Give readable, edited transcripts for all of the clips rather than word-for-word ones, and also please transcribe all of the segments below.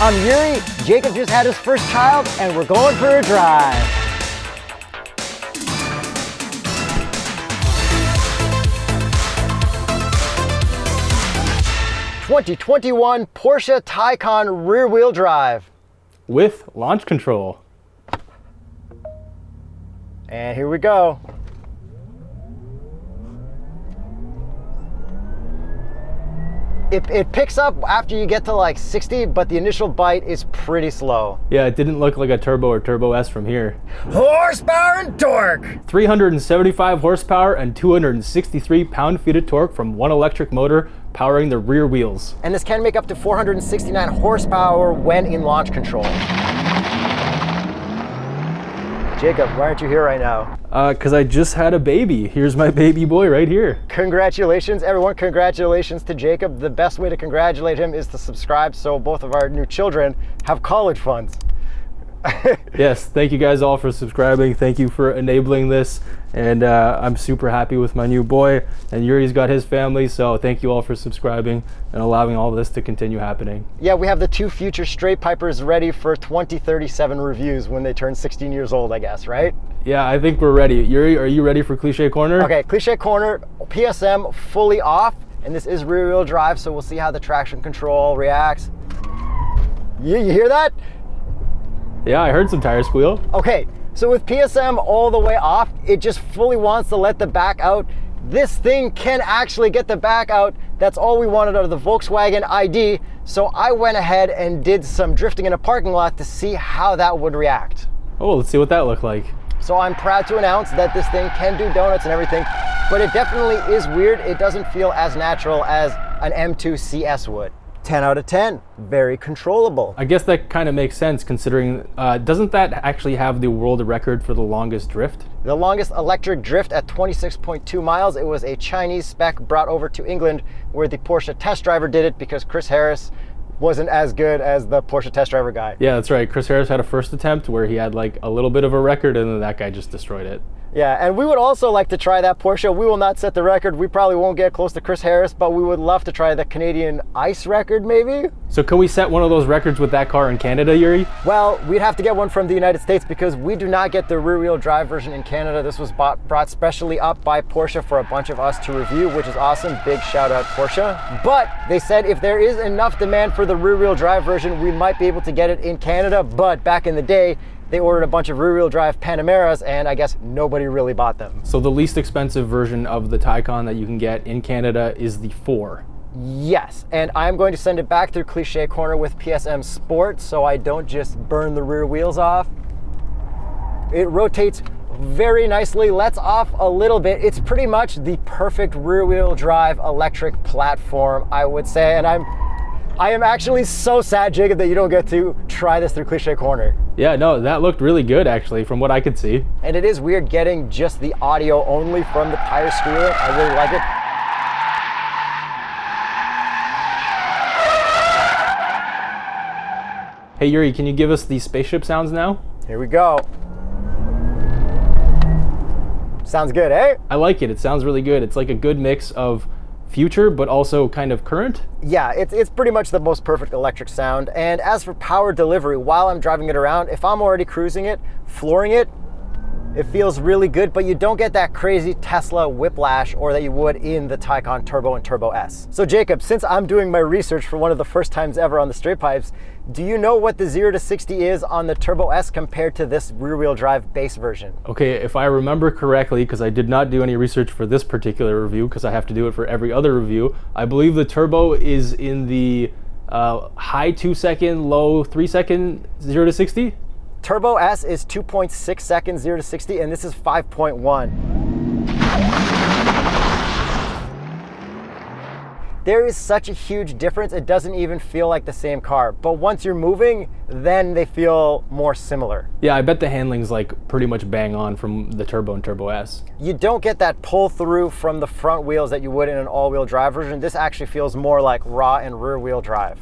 I'm Yuri, Jacob just had his first child, and we're going for a drive. ...2021 Porsche Taycan rear-wheel drive. With launch control. And here we go. It picks up after you get to like 60, but the initial bite is pretty slow. Yeah, it didn't look like a turbo or turbo S from here. Horsepower and torque. 375 horsepower and 263 pound-feet of torque from one electric motor powering the rear wheels. And this can make up to 469 horsepower when in launch control. Jacob, why aren't you here right now? Because I just had a baby. Here's my baby boy right here. Congratulations, everyone. Congratulations to Jacob. The best way to congratulate him is to subscribe so both of our new children have college funds. Yes, thank you guys all for subscribing. Thank you for enabling this. And I'm super happy with my new boy. And Yuri's got his family, so thank you all for subscribing and allowing all of this to continue happening. Yeah, we have the two future straight pipers ready for 2037 reviews when they turn 16 years old, I guess, right? Yeah, I think we're ready. Yuri, are you ready for Cliche Corner? Okay, Cliche Corner, PSM fully off, and this is rear-wheel drive, so we'll see how the traction control reacts. You hear that? Yeah, I heard some tires squeal. Okay, so with PSM all the way off, it just fully wants to let the back out. This thing can actually get the back out. That's all we wanted out of the Volkswagen ID. So I went ahead and did some drifting in a parking lot to see how that would react. Oh, let's see what that looked like. So I'm proud to announce that this thing can do donuts and everything, but it definitely is weird. It doesn't feel as natural as an M2 CS would. 10 out of 10, very controllable. I guess that kind of makes sense considering, doesn't that actually have the world record for the longest drift? The longest electric drift at 26.2 miles. It was a Chinese spec brought over to England where the Porsche test driver did it because Chris Harris wasn't as good as the Porsche test driver guy. Yeah, that's right. Chris Harris had a first attempt where he had like a little bit of a record and then that guy just destroyed it. Yeah, and we would also like to try that Porsche. We will not set the record. We probably won't get close to Chris Harris, but we would love to try the Canadian ICE record, maybe? So can we set one of those records with that car in Canada, Yuri? Well, we'd have to get one from the United States because we do not get the rear-wheel drive version in Canada. This was brought specially up by Porsche for a bunch of us to review, which is awesome. Big shout out, Porsche. But they said if there is enough demand for the rear-wheel drive version, we might be able to get it in Canada. But back in the day, they ordered a bunch of rear-wheel drive Panameras, and I guess nobody really bought them. So the least expensive version of the Taycan that you can get in Canada is the 4. Yes, and I'm going to send it back through Cliche Corner with PSM Sport so I don't just burn the rear wheels off. It rotates very nicely, lets off a little bit. It's pretty much the perfect rear-wheel drive electric platform, I would say, and I am actually so sad, Jacob, that you don't get to try this through Cliche Corner. Yeah, no, that looked really good actually from what I could see. And it is weird getting just the audio only from the tire squealing. I really like it. Hey Yuri, can you give us the spaceship sounds now? Here we go. Sounds good, eh? I like it. It sounds really good. It's like a good mix of future, but also kind of current. Yeah, it's pretty much the most perfect electric sound. And as for power delivery, while I'm driving it around, if I'm already cruising it, flooring it, it feels really good, but you don't get that crazy Tesla whiplash or that you would in the Taycan Turbo and Turbo S. So Jacob, since I'm doing my research for one of the first times ever on the Straight Pipes, do you know what the 0 to 60 is on the Turbo S compared to this rear-wheel drive base version? Okay, if I remember correctly, because I did not do any research for this particular review, because I have to do it for every other review, I believe the Turbo is in the high 2-second, low 3-second 0 to 60? Turbo S is 2.6 seconds 0 to 60, and this is 5.1. There is such a huge difference, it doesn't even feel like the same car. But once you're moving, then they feel more similar. Yeah, I bet the handling's like pretty much bang on from the Turbo and Turbo S. You don't get that pull through from the front wheels that you would in an all-wheel drive version. This actually feels more like raw and rear-wheel drive.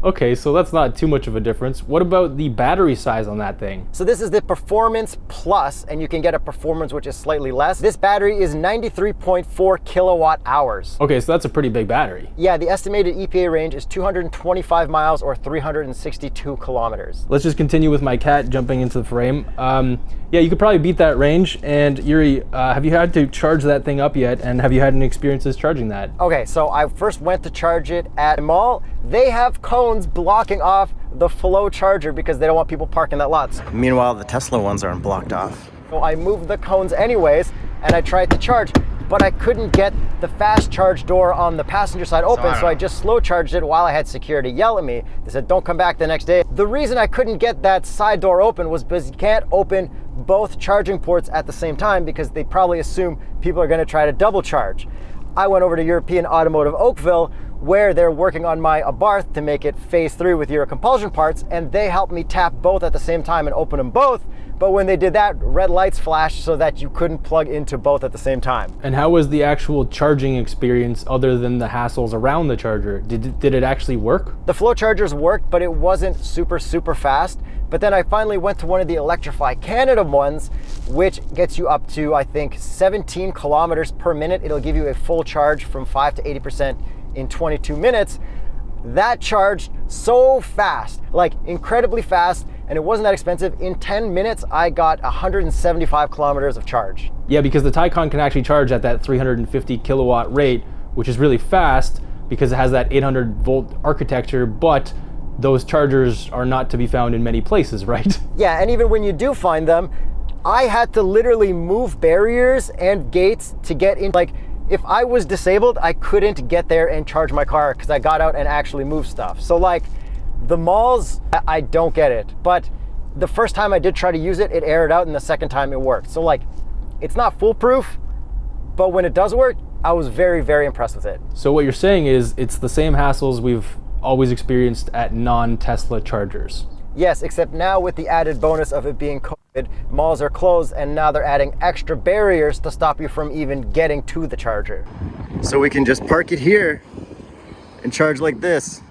Okay, so that's not too much of a difference. What about the battery size on that thing? So this is the Performance Plus, and you can get a Performance which is slightly less. This battery is 93.4 kilowatt hours. Okay, so that's a pretty big battery. Yeah, the estimated EPA range is 225 miles or 362 kilometers. Let's just continue with my cat jumping into the frame. Yeah, you could probably beat that range. And Yuri, have you had to charge that thing up yet? And have you had any experiences charging that? Okay, so I first went to charge it at a mall. They have cones blocking off the flow charger because they don't want people parking that lots. Meanwhile, the Tesla ones aren't blocked off. So I moved the cones anyways, and I tried to charge, but I couldn't get the fast charge door on the passenger side open, so I just slow charged it while I had security yell at me. They said, don't come back the next day. The reason I couldn't get that side door open was because you can't open both charging ports at the same time because they probably assume people are gonna try to double charge. I went over to European Automotive Oakville where they're working on my Abarth to make it phase 3 with Euro compulsion parts, and they helped me tap both at the same time and open them both. But when they did that, red lights flashed so that you couldn't plug into both at the same time. And how was the actual charging experience other than the hassles around the charger? Did it actually work? The flow chargers worked, but it wasn't super fast. But then I finally went to one of the Electrify Canada ones, which gets you up to, I think, 17 kilometers per minute. It'll give you a full charge from 5 to 80% in 22 minutes. That charged so fast, like incredibly fast, and it wasn't that expensive. In 10 minutes, I got 175 kilometers of charge. Yeah, because the Taycan can actually charge at that 350 kilowatt rate, which is really fast because it has that 800 volt architecture, but those chargers are not to be found in many places, right? Yeah, and even when you do find them, I had to literally move barriers and gates to get in. Like, if I was disabled, I couldn't get there and charge my car because I got out and actually moved stuff. So like, the malls, I don't get it. But the first time I did try to use it, it aired out, and the second time it worked. So like, it's not foolproof, but when it does work, I was very impressed with it. So what you're saying is it's the same hassles we've always experienced at non-Tesla chargers. Yes, except now with the added bonus of it being COVID, malls are closed, and now they're adding extra barriers to stop you from even getting to the charger. So we can just park it here and charge like this.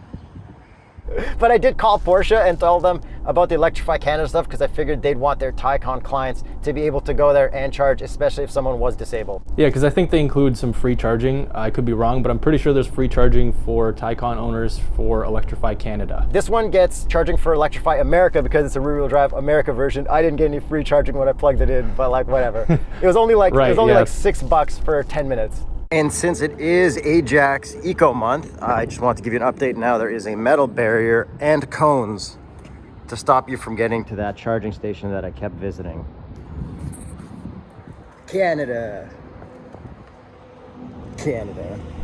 But I did call Porsche and tell them about the Electrify Canada stuff because I figured they'd want their Taycan clients to be able to go there and charge, especially if someone was disabled. Yeah, because I think they include some free charging. I could be wrong, but I'm pretty sure there's free charging for Taycan owners for Electrify Canada. This one gets charging for Electrify America because it's a rear-wheel drive America version. I didn't get any free charging when I plugged it in, but like whatever. It was only like like $6 for 10 minutes. And since it is Ajax Eco Month, I just want to give you an update now. There is a metal barrier and cones to stop you from getting to that charging station that I kept visiting. Canada.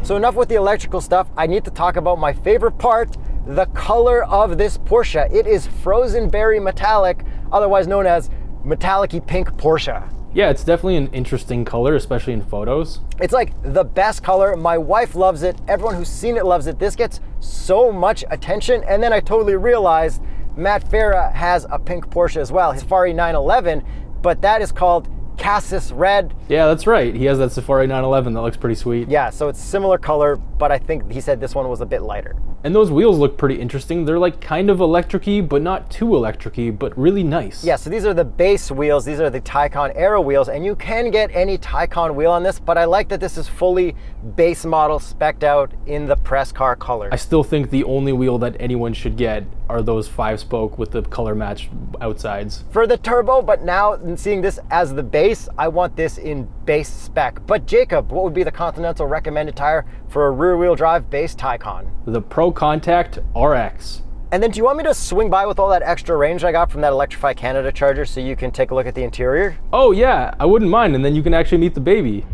So enough with the electrical stuff. I need to talk about my favorite part, the color of this Porsche. It is frozen berry metallic, otherwise known as metallic-y pink Porsche. Yeah, it's definitely an interesting color, especially in photos. It's like the best color. My wife loves it. Everyone who's seen it loves it. This gets so much attention. And then I totally realized Matt Farah has a pink Porsche as well, his Safari 911, but that is called Cassis Red. Yeah, that's right. He has that Safari 911 that looks pretty sweet. Yeah, so it's similar color, but I think he said this one was a bit lighter. And those wheels look pretty interesting. They're like kind of electric-y, but not too electric-y, but really nice. Yeah, so these are the base wheels. These are the Taycan Aero wheels, and you can get any Taycan wheel on this, but I like that this is fully base model spec'd out in the press car color. I still think the only wheel that anyone should get are those 5-spoke with the color matched outsides. For the turbo, but now seeing this as the base, I want this in base spec. But Jacob, what would be the Continental recommended tire for a rear-wheel drive base Taycan? The Pro Contact RX. And then do you want me to swing by with all that extra range I got from that Electrify Canada charger so you can take a look at the interior? Oh yeah, I wouldn't mind, and then you can actually meet the baby.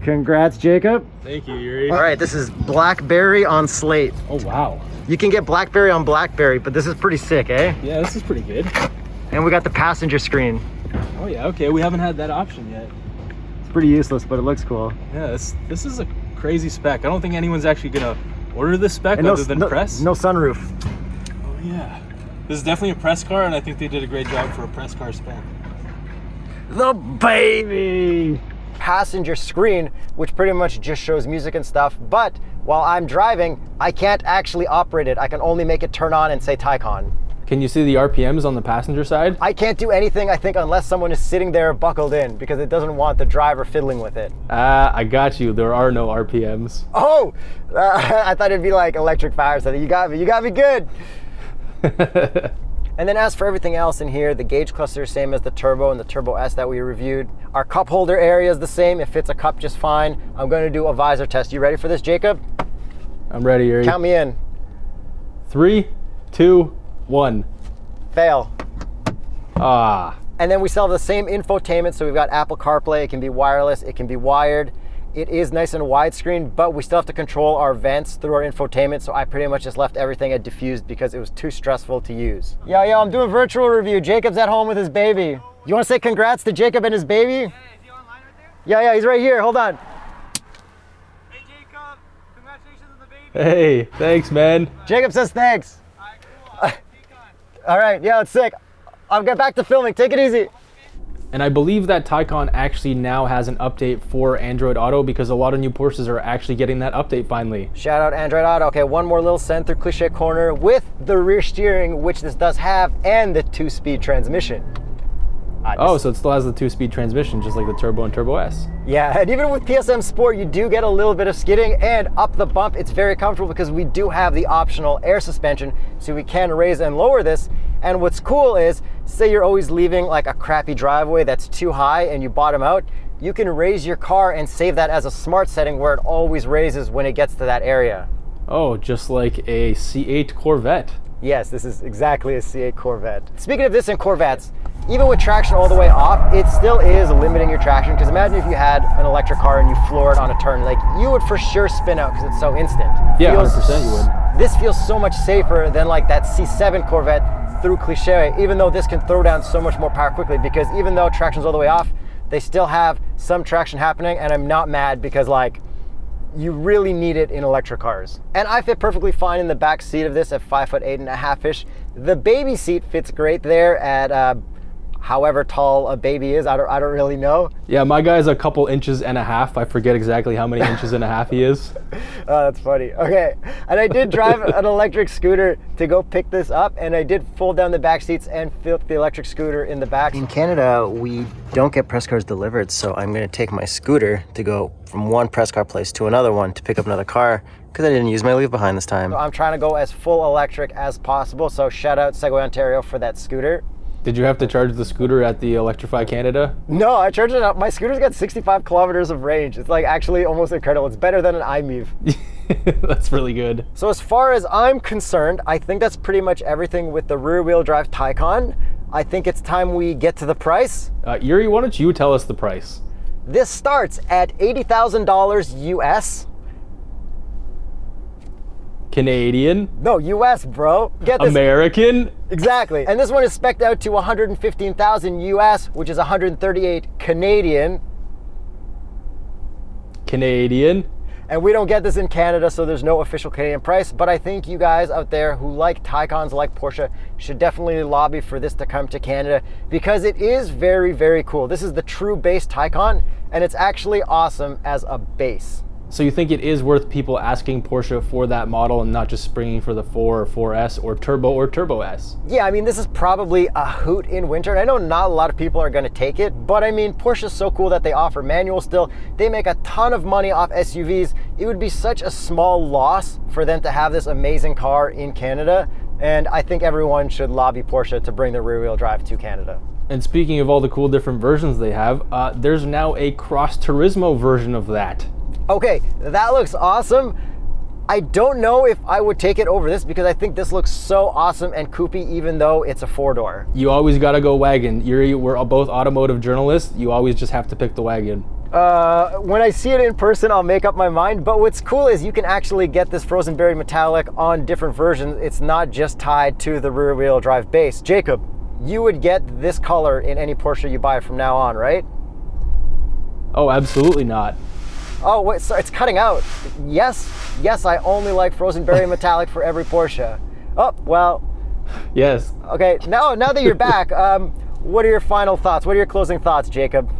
Congrats, Jacob. Thank you, Yuri. All right, this is Blackberry on slate. Oh wow. You can get Blackberry on Blackberry, but this is pretty sick, eh? Yeah, this is pretty good. And we got the passenger screen. Oh yeah, okay, we haven't had that option yet. It's pretty useless, but it looks cool. Yeah, this is a crazy spec. I don't think anyone's actually gonna order this spec other than press. No sunroof. Oh yeah. This is definitely a press car, and I think they did a great job for a press car spec. The baby! Passenger screen, which pretty much just shows music and stuff, but while I'm driving, I can't actually operate it. I can only make it turn on and say Taycan. Can you see the RPMs on the passenger side? I can't do anything, I think, unless someone is sitting there buckled in, because it doesn't want the driver fiddling with it. I got you. There are no RPMs. Oh, I thought it'd be like electric fire. So you got me good. And then as for everything else in here, the gauge cluster is same as the Turbo and the Turbo S that we reviewed. Our cup holder area is the same. It fits a cup just fine. I'm going to do a visor test. You ready for this, Jacob? I'm ready, Yuri. Count me in. 3, 2, 1. Fail. Ah. And then we still have the same infotainment. So we've got Apple CarPlay. It can be wireless. It can be wired. It is nice and widescreen, but we still have to control our vents through our infotainment. So I pretty much just left everything at diffused because it was too stressful to use. Yo, I'm doing virtual review. Jacob's at home with his baby. You want to say congrats to Jacob and his baby? Hey, is he online right there? Yeah, he's right here. Hold on. Hey, Jacob. Congratulations on the baby. Hey, thanks, man. Jacob says thanks. All right, cool. All right, yeah, it's sick. I'll get back to filming. Take it easy. And I believe that Taycan actually now has an update for Android Auto because a lot of new Porsches are actually getting that update finally. Shout out Android Auto. Okay, one more little send through cliche corner with the rear steering, which this does have, and the 2-speed transmission. Oh, so it still has the 2-speed transmission, just like the Turbo and Turbo S. Yeah, and even with PSM Sport, you do get a little bit of skidding, and up the bump, it's very comfortable because we do have the optional air suspension, so we can raise and lower this. And what's cool is, say you're always leaving like a crappy driveway that's too high and you bottom out, you can raise your car and save that as a smart setting where it always raises when it gets to that area. Oh, just like a C8 Corvette. Yes, this is exactly a C8 Corvette. Speaking of this in Corvettes, even with traction all the way off, it still is limiting your traction, because imagine if you had an electric car and you floor it on a turn, like you would for sure spin out because it's so instant. Yeah, 100% you would. This feels so much safer than like that C7 Corvette through cliche, even though this can throw down so much more power quickly, because even though traction's all the way off, they still have some traction happening, and I'm not mad because like, you really need it in electric cars. And I fit perfectly fine in the back seat of this at 5'8.5" The baby seat fits great there at however tall a baby is. I don't really know. Yeah, my guy's a couple inches and a half. I forget exactly how many inches and a half he is. Oh, that's funny. Okay, and I did drive an electric scooter to go pick this up, and I did fold down the back seats and fit the electric scooter in the back. In Canada, we don't get press cars delivered, so I'm gonna take my scooter to go from one press car place to another one to pick up another car, because I didn't use my leave behind this time. So I'm trying to go as full electric as possible, so shout out Segway Ontario for that scooter. Did you have to charge the scooter at the Electrify Canada? No, I charged it up. My scooter's got 65 kilometers of range. It's like actually almost incredible. It's better than an iMove. That's really good. So as far as I'm concerned, I think that's pretty much everything with the rear wheel drive Taycan. I think it's time we get to the price. Yuri, why don't you tell us the price? This starts at $80,000 US. Canadian? No, US, bro. Get this. American? Exactly. And this one is spec'd out to 115,000 US, which is 138 Canadian. Canadian. And we don't get this in Canada, so there's no official Canadian price, but I think you guys out there who like Taycans, like Porsche, should definitely lobby for this to come to Canada, because it is very, very cool. This is the true base Taycan, and it's actually awesome as a base. So you think it is worth people asking Porsche for that model and not just springing for the 4 or 4S or Turbo S? Yeah, I mean, this is probably a hoot in winter. And I know not a lot of people are going to take it, but I mean, Porsche's so cool that they offer manual still. They make a ton of money off SUVs. It would be such a small loss for them to have this amazing car in Canada. And I think everyone should lobby Porsche to bring the rear-wheel drive to Canada. And speaking of all the cool different versions they have, there's now a Cross Turismo version of that. Okay, that looks awesome. I don't know if I would take it over this, because I think this looks so awesome and coupey, even though it's a 4-door. You always gotta go wagon. We're both automotive journalists. You always just have to pick the wagon. When I see it in person, I'll make up my mind. But what's cool is you can actually get this Frozen Berry Metallic on different versions. It's not just tied to the rear wheel drive base. Jacob, you would get this color in any Porsche you buy from now on, right? Oh, absolutely not. Oh, wait, sorry, it's cutting out. Yes, I only like Frozen Berry Metallic for every Porsche. Oh, well. Yes. Okay, now that you're back, what are your final thoughts? What are your closing thoughts, Jacob?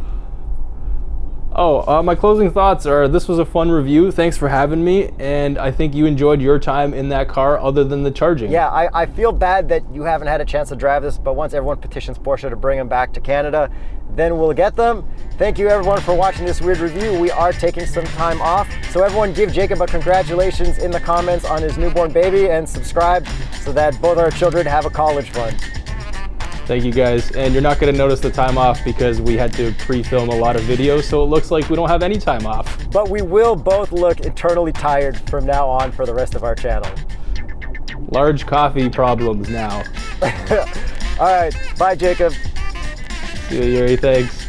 Oh, my closing thoughts are this was a fun review. Thanks for having me, and I think you enjoyed your time in that car other than the charging. Yeah, I feel bad that you haven't had a chance to drive this, but once everyone petitions Porsche to bring them back to Canada, then we'll get them. Thank you everyone for watching this weird review. We are taking some time off, so everyone give Jacob a congratulations in the comments on his newborn baby and subscribe so that both our children have a college fund. Thank you guys, and you're not going to notice the time off because we had to pre-film a lot of videos, so it looks like we don't have any time off. But we will both look eternally tired from now on for the rest of our channel. Large coffee problems now. All right, bye Jacob. See you, Yuri, thanks.